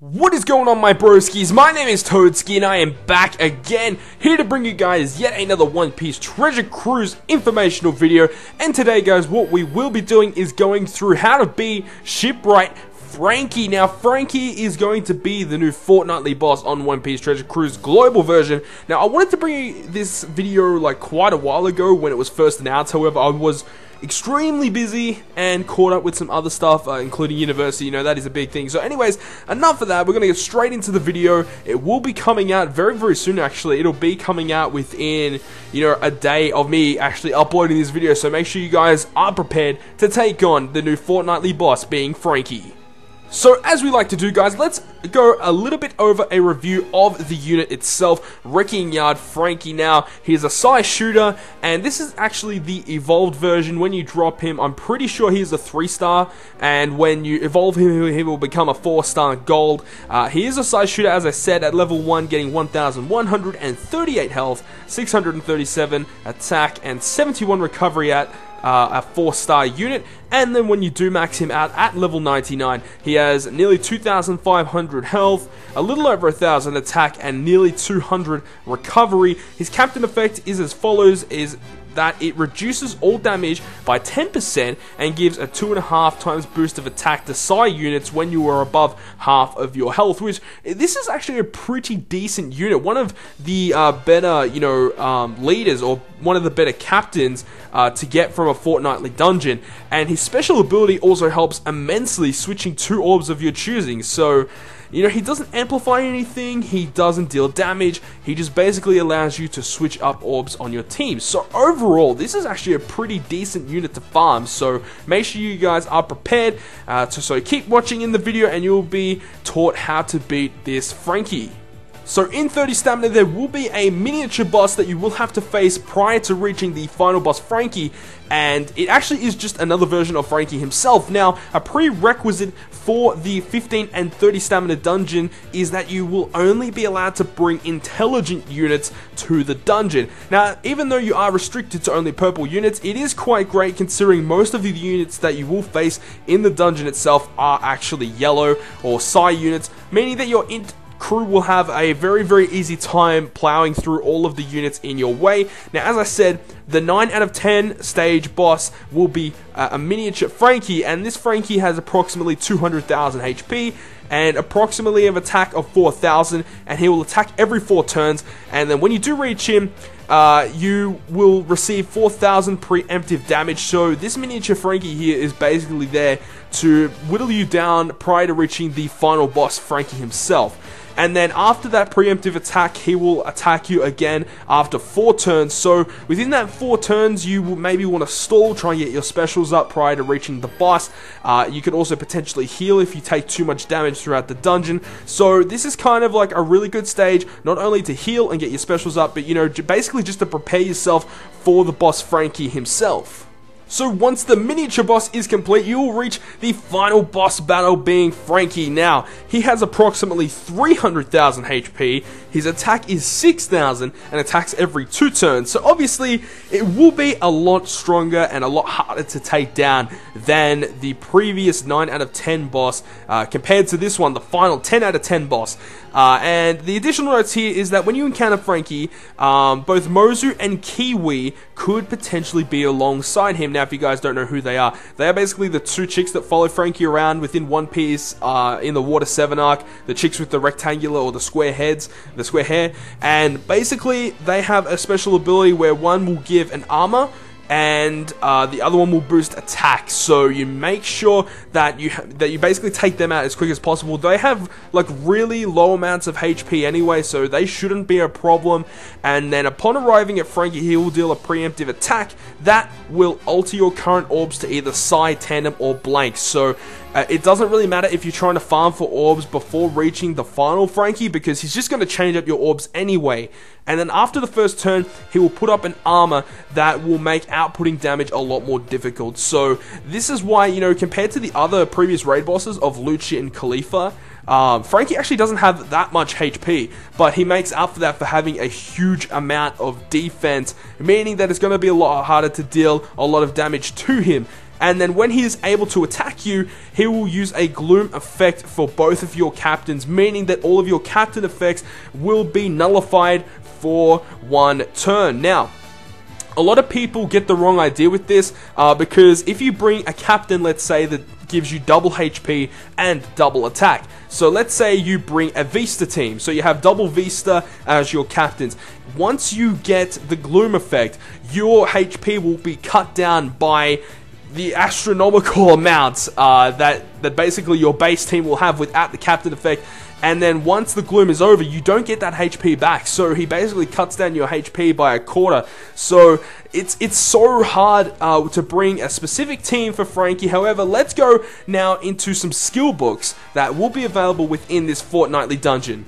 What is going on, my broskiis? My name is Toadski and I am back again, here to bring you guys yet another One Piece Treasure Cruise informational video. And today, guys, what we will be doing is going through how to be Shipwright Franky. Now, Franky is going to be the new fortnightly boss on One Piece Treasure Cruise Global version. Now, I wanted to bring you this video like quite a while ago when it was first announced. However, I was extremely busy and caught up with some other stuff, including university. You know, that is a big thing. So anyways, enough of that. We're going to get straight into the video. It will be coming out very, very soon, actually. It'll be coming out within, you know, a day of me actually uploading this video. So make sure you guys are prepared to take on the new fortnightly boss, being Franky. So, as we like to do, guys, let's go a little bit over a review of the unit itself. Wrecking Yard Franky. Now, he's a Psy shooter, and this is actually the evolved version. When you drop him, I'm pretty sure he's a 3-star, and when you evolve him, he will become a 4-star gold. He is a Psy shooter, as I said, at level 1, getting 1,138 health, 637 attack, and 71 recovery at a 4-star unit. And then when you do max him out at level 99, he has nearly 2,500 health, a little over 1,000 attack, and nearly 200 recovery. His captain effect is as follows: is that it reduces all damage by 10% and gives a 2.5 times boost of attack to Psy units when you are above half of your health, which this is actually a pretty decent unit. One of the better, you know, leaders, or one of the better captains to get from a fortnightly dungeon. And his special ability also helps immensely, switching 2 orbs of your choosing. So, you know, he doesn't amplify anything, he doesn't deal damage, he just basically allows you to switch up orbs on your team. So overall, this is actually a pretty decent unit to farm, so make sure you guys are prepared. So keep watching in the video and you'll be taught how to beat this Franky. So in 30 stamina, there will be a miniature boss that you will have to face prior to reaching the final boss, Franky, and it actually is just another version of Franky himself. Now, a prerequisite for the 15 and 30 stamina dungeon is that you will only be allowed to bring intelligent units to the dungeon. Now, even though you are restricted to only purple units, it is quite great considering most of the units that you will face in the dungeon itself are actually yellow or Psy units, meaning that your crew will have a very, very easy time plowing through all of the units in your way. Now, as I said, the 9 out of 10 stage boss will be a miniature Franky, and this Franky has approximately 200,000 HP and approximately of attack of 4,000, and he will attack every 4 turns. And then when you do reach him, you will receive 4,000 preemptive damage. So this miniature Franky here is basically there to whittle you down prior to reaching the final boss, Franky himself. And then after that preemptive attack, he will attack you again after 4 turns. So within that 4 turns, you will maybe want to stall, try and get your specials up prior to reaching the boss. You could also potentially heal if you take too much damage throughout the dungeon. So this is kind of like a really good stage, not only to heal and get your specials up, but, you know, basically just to prepare yourself for the boss Franky himself. So once the miniature boss is complete, you will reach the final boss battle, being Franky. Now, he has approximately 300,000 HP, his attack is 6,000, and attacks every 2 turns. So obviously, it will be a lot stronger and a lot harder to take down than the previous 9 out of 10 boss, compared to this one, the final 10 out of 10 boss. And the additional notes here is that when you encounter Franky, both Mozu and Kiwi could potentially be alongside him. Now, if you guys don't know who they are basically the 2 chicks that follow Franky around within One Piece in the Water 7 arc, the chicks with the rectangular or the square heads, the square hair, and basically they have a special ability where one will give an armor and the other one will boost attack. So you make sure that you basically take them out as quick as possible. They have like really low amounts of HP anyway, so they shouldn't be a problem. And then upon arriving at Franky, he will deal a preemptive attack that will alter your current orbs to either Psy, Tandem, or Blank. So it doesn't really matter if you're trying to farm for orbs before reaching the final Franky, because he's just going to change up your orbs anyway. And then after the first turn, he will put up an armor that will make outputting damage a lot more difficult. So this is why, you know, compared to the other previous raid bosses of Lucci and Khalifa, Franky actually doesn't have that much HP, but he makes up for that for having a huge amount of defense, meaning that it's going to be a lot harder to deal a lot of damage to him. and then when he is able to attack you, he will use a gloom effect for both of your captains, meaning that all of your captain effects will be nullified for one turn. Now, a lot of people get the wrong idea with this, because if you bring a captain, let's say, that gives you double HP and double attack. So let's say you bring a Vista team, so you have double Vista as your captains. Once you get the gloom effect, your HP will be cut down by the astronomical amounts that basically your base team will have without the captain effect. And then once the gloom is over, you don't get that HP back. So he basically cuts down your HP by a quarter. So it's so hard to bring a specific team for Frankie. However, let's go now into some skill books that will be available within this fortnightly dungeon.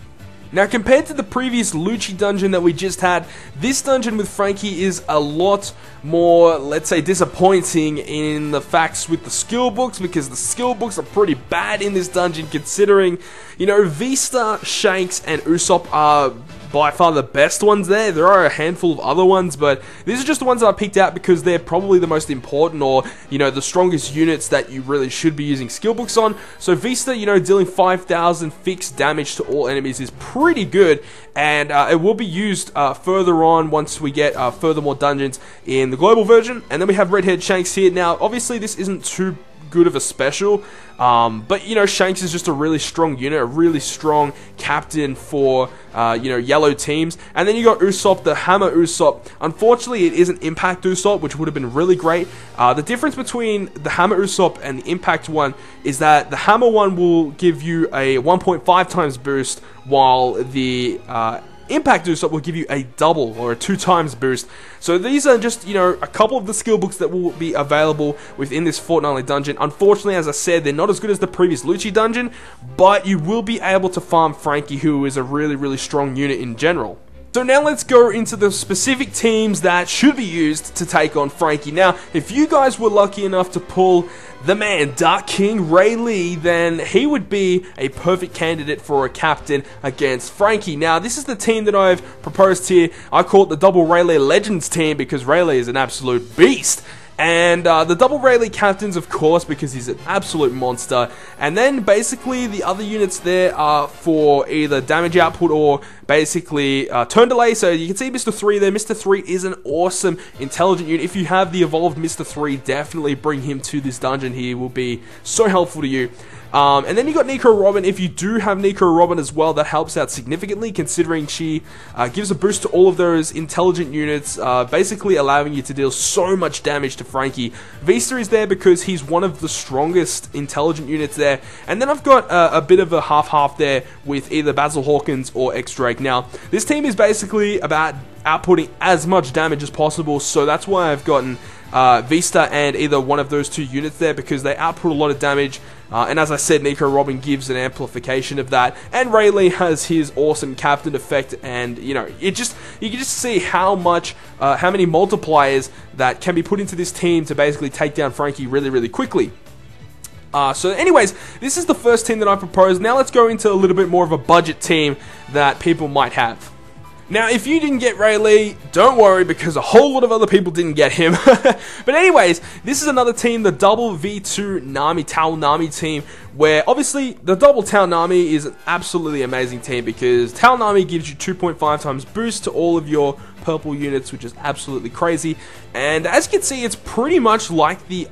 Now, compared to the previous Lucci dungeon that we just had, this dungeon with Frankie is a lot more, let's say, disappointing in the facts with the skill books, because the skill books are pretty bad in this dungeon, considering, you know, Vista, Shanks, and Usopp are by far the best ones there. There are a handful of other ones, but these are just the ones that I picked out because they're probably the most important, or, you know, the strongest units that you really should be using skill books on. So Vista, you know, dealing 5,000 fixed damage to all enemies is pretty good, and it will be used further on once we get further dungeons in the global version. And then we have Redhead Shanks here. Now, obviously, this isn't too good of a special, but you know, Shanks is just a really strong unit, a really strong captain for you know, yellow teams. And then you got Usopp, the Hammer Usopp. Unfortunately, it isn't Impact Usopp, which would have been really great. The difference between the Hammer Usopp and the Impact one is that the Hammer one will give you a 1.5 times boost, while the Impact Usopp will give you a double or a 2 times boost. So these are just, you know, a couple of the skill books that will be available within this fortnightly dungeon. Unfortunately, as I said, they're not as good as the previous Lucci dungeon, but you will be able to farm Frankie, who is a really, really strong unit in general. So now let's go into the specific teams that should be used to take on Frankie. Now, if you guys were lucky enough to pull the man, Dark King Rayleigh, then he would be a perfect candidate for a captain against Frankie. Now, this is the team that I've proposed here. I call it the Double Rayleigh Legends team because Rayleigh is an absolute beast. And the double Rayleigh captains, of course, because he's an absolute monster. And then basically the other units there are for either damage output or basically turn delay. So you can see Mr. 3 there. Mr. 3 is an awesome intelligent unit. If you have the evolved Mr. 3, definitely bring him to this dungeon. He will be so helpful to you. And then you got Nico Robin. If you do have Nico Robin as well, that helps out significantly, considering she gives a boost to all of those intelligent units, basically allowing you to deal so much damage to Frankie. Vista is there because he's one of the strongest intelligent units there. And then I've got a bit of a half-half there with either Basil Hawkins or X-Drake. Now, this team is basically about outputting as much damage as possible, so that's why I've gotten Vista and either one of those two units there, because they output a lot of damage. And as I said, Nico Robin gives an amplification of that, and Rayleigh has his awesome captain effect, and you know, you can just see how many multipliers that can be put into this team to basically take down Frankie really, really quickly. So anyways, this is the first team that I proposed. Now let's go into a little bit more of a budget team that people might have. Now, if you didn't get Rayleigh, don't worry, because a whole lot of other people didn't get him. But anyways, this is another team, the double V2 Nami Tao Nami team, where obviously the double Tao Nami is an absolutely amazing team, because Tao Nami gives you 2.5 times boost to all of your purple units, which is absolutely crazy. And as you can see, it's pretty much like the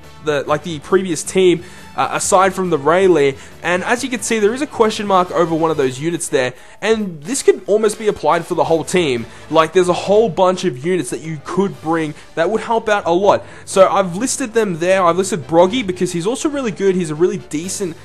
previous team, aside from the Rayleigh. And as you can see, there is a question mark over one of those units there, and this could almost be applied for the whole team. Like, there's a whole bunch of units that you could bring that would help out a lot. So I've listed them there. I've listed Broggy because he's also really good. He's a really decent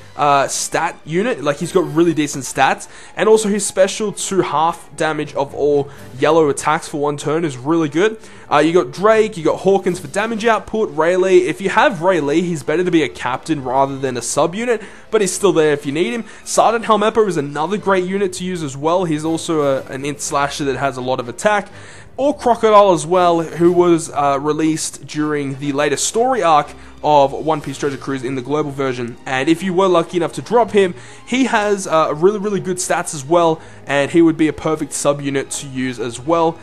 stat unit. Like, he's got really decent stats, and also his special to half damage of all yellow attacks for one turn is really good. You got Drake, you got Hawkins for damage output, Rayleigh. If you have Rayleigh, he's better to be a captain rather than a sub-unit, but he's still there if you need him. Sergeant Helmeppo is another great unit to use as well. He's also an int slasher that has a lot of attack. Or Crocodile as well, who was released during the latest story arc of One Piece Treasure Cruise in the global version. And if you were lucky enough to drop him, he has really, really good stats as well, and he would be a perfect sub-unit to use as well.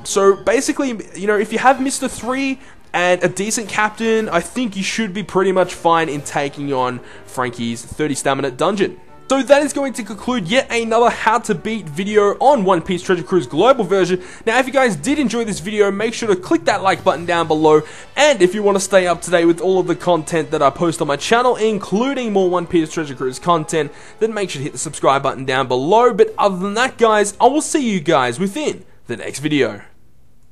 So basically, you know, if you have Mr. 3, and a decent captain, I think you should be pretty much fine in taking on Franky's 30 stamina dungeon. So that is going to conclude yet another how to beat video on One Piece Treasure Cruise Global version. Now if you guys did enjoy this video, make sure to click that like button down below, and if you want to stay up to date with all of the content that I post on my channel, including more One Piece Treasure Cruise content, then make sure to hit the subscribe button down below. But other than that guys, I will see you guys within the next video.